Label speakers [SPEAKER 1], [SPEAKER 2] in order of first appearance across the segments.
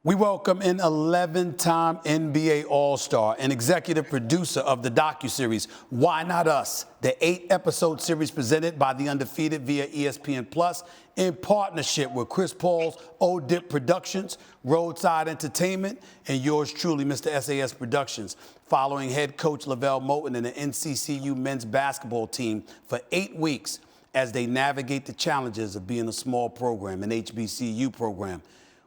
[SPEAKER 1] We welcome an 11-time NBA All-Star and executive producer of the docuseries, Why Not Us, the 8-episode series presented by the Undefeated via ESPN Plus in partnership with Chris Paul's ODIP Productions, Roadside Entertainment, and yours truly, Mr. SAS Productions, following head coach Lavelle Moten and the NCCU men's basketball team for 8 weeks as they navigate the challenges of being a small program, an HBCU program.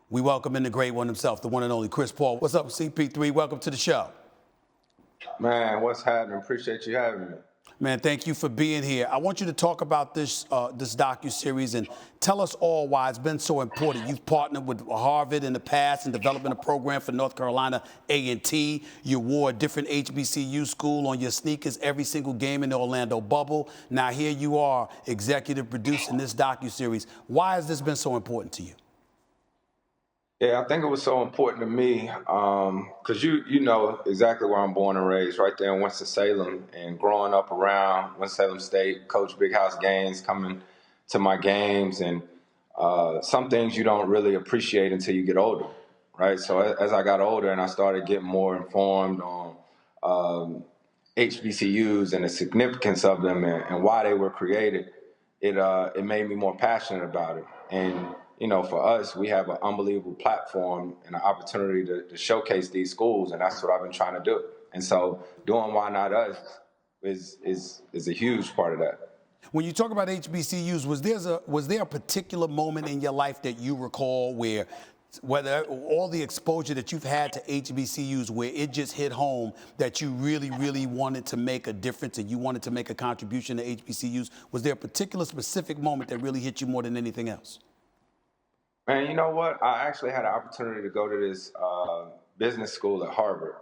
[SPEAKER 1] We welcome in the great one himself, the one and only Chris Paul. What's up, CP3? Welcome to the show.
[SPEAKER 2] Man, what's happening? Appreciate you having me.
[SPEAKER 1] Man, thank you for being here. I want you to talk about this docuseries and tell us all why it's been so important. You've partnered with Harvard in the past in developing a program for North Carolina A&T. You wore a different HBCU school on your sneakers every single game in the Orlando bubble. Now here you are, executive producing this docuseries. Why has this been so important to you?
[SPEAKER 2] Yeah, I think it was so important to me because you know exactly where I'm born and raised, right there in Winston-Salem, and growing up around Winston-Salem State, coach big house games, coming to my games, and some things you don't really appreciate until you get older, right? So as I got older and I started getting more informed on HBCUs and the significance of them and why they were created, it made me more passionate about it. And you know, for us, we have an unbelievable platform and an opportunity to showcase these schools, and that's what I've been trying to do. And so doing Why Not Us is a huge part of that.
[SPEAKER 1] When you talk about HBCUs, was there a particular moment in your life that you recall where, whether all the exposure that you've had to HBCUs, where it just hit home that you really, really wanted to make a difference and you wanted to make a contribution to HBCUs? Was there a particular specific moment that really hit you more than anything else?
[SPEAKER 2] Man, you know what? I actually had an opportunity to go to this business school at Harvard,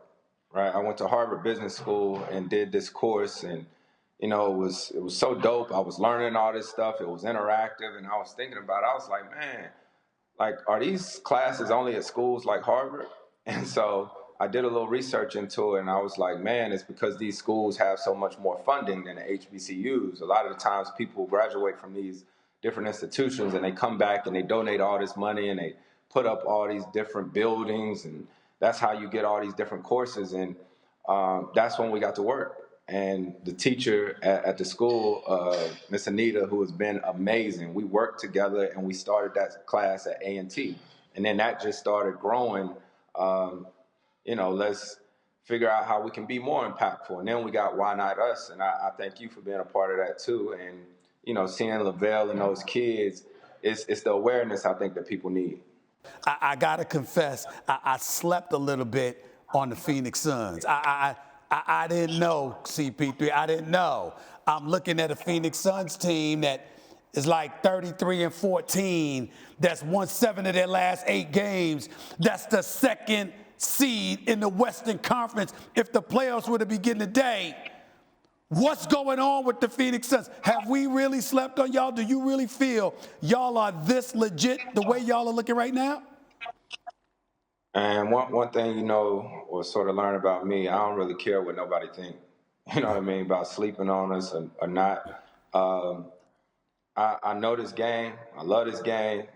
[SPEAKER 2] right? I went to Harvard Business School and did this course, and you know, it was so dope. I was learning all this stuff. It was interactive, and I was thinking about it. I was like, man, like, are these classes only at schools like Harvard? And so I did a little research into it, and I was like, man, it's because these schools have so much more funding than the HBCUs. A lot of the times people graduate from these different institutions and they come back and they donate all this money and they put up all these different buildings, and that's how you get all these different courses. And that's when we got to work. And the teacher at the school, Miss Anita, who has been amazing, we worked together and we started that class at A&T. And then that just started growing. You know, let's figure out how we can be more impactful. And then we got Why Not Us? And I thank you for being a part of that too. And you know, seeing Lavelle and those kids, it's the awareness I think that people need.
[SPEAKER 1] I gotta confess, I slept a little bit on the Phoenix Suns. I didn't know, CP3, I didn't know. I'm looking at a Phoenix Suns team that is like 33-14, that's won 7 of their last 8 games. That's the second seed in the Western Conference. If the playoffs were to begin today, what's going on with the Phoenix Suns? Have we really slept on y'all? Do you really feel y'all are this legit the way y'all are looking right now?
[SPEAKER 2] And one thing, you know, or sort of learn about me, I don't really care what nobody think. You know what I mean? About sleeping on us or not. I know this game. I love this game.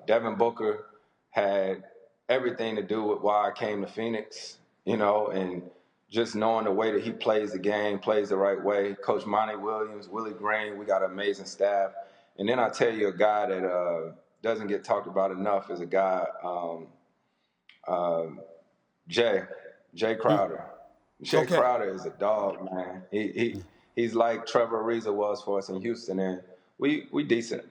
[SPEAKER 2] Devin Booker had everything to do with why I came to Phoenix, you know, and just knowing the way that he plays the game, plays the right way. Coach Monty Williams, Willie Green, we got an amazing staff. And then I tell you, a guy that doesn't get talked about enough is a guy, Jay Crowder. Jay Crowder is a dog, man. He's like Trevor Ariza was for us in Houston, and we decent.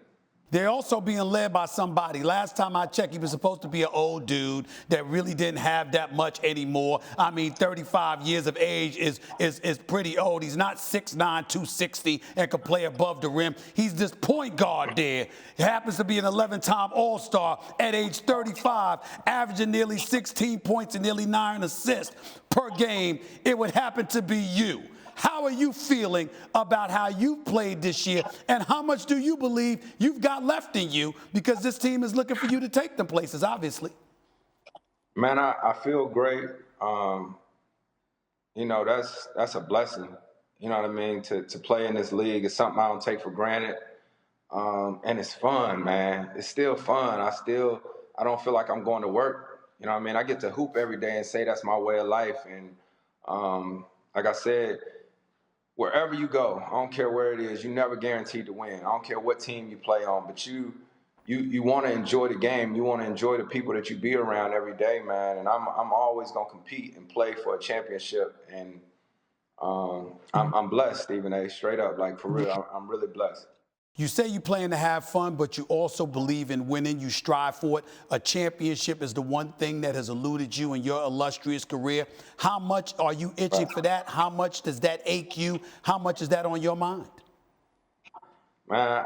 [SPEAKER 1] They're also being led by somebody. Last time I checked, he was supposed to be an old dude that really didn't have that much anymore. I mean, 35 years of age is pretty old. He's not 6'9", 260, and can play above the rim. He's this point guard there. He happens to be an 11-time All-Star at age 35, averaging nearly 16 points and nearly 9 assists per game. It would happen to be you. How are you feeling about how you played this year, and how much do you believe you've got left in you, because this team is looking for you to take them places, obviously?
[SPEAKER 2] Man, I feel great. You know, that's a blessing. You know what I mean? To play in this league is something I don't take for granted. And it's fun, man. It's still fun. I don't feel like I'm going to work. You know what I mean? I get to hoop every day and say that's my way of life. And like I said, wherever you go, I don't care where it is, you're never guaranteed to win. I don't care what team you play on, but you want to enjoy the game. You want to enjoy the people that you be around every day, man. And I'm always gonna compete and play for a championship. And I'm blessed, Stephen A. Straight up, like for real, I'm really blessed.
[SPEAKER 1] You say you plan to have fun, but you also believe in winning. You strive for it. A championship is the one thing that has eluded you in your illustrious career. How much are you itching for that? How much does that ache you? How much is that on your mind?
[SPEAKER 2] Man,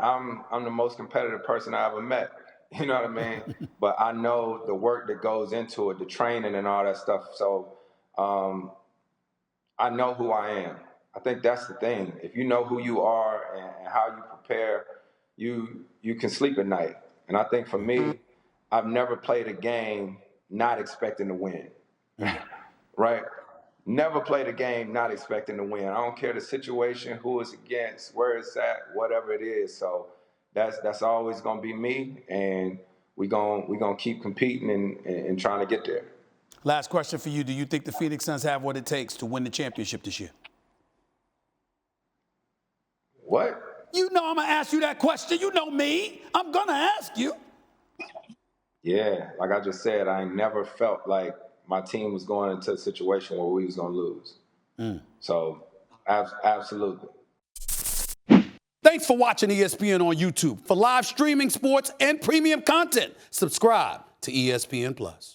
[SPEAKER 2] I'm the most competitive person I ever met. You know what I mean? But I know the work that goes into it, the training and all that stuff. So I know who I am. I think that's the thing. If you know who you are and how you prepare, you can sleep at night. And I think for me, I've never played a game not expecting to win. Right? Never played a game not expecting to win. I don't care the situation, who it's against, where it's at, whatever it is. So that's always gonna be me, and we gonna keep competing and trying to get there.
[SPEAKER 1] Last question for you. Do you think the Phoenix Suns have what it takes to win the championship this year?
[SPEAKER 2] What?
[SPEAKER 1] You know I'm going to ask you that question. You know me. I'm going to ask you.
[SPEAKER 2] Yeah, like I just said, I never felt like my team was going into a situation where we was gonna lose. So absolutely.
[SPEAKER 1] Thanks for watching ESPN on YouTube. For live streaming, sports, and premium content, subscribe to ESPN+.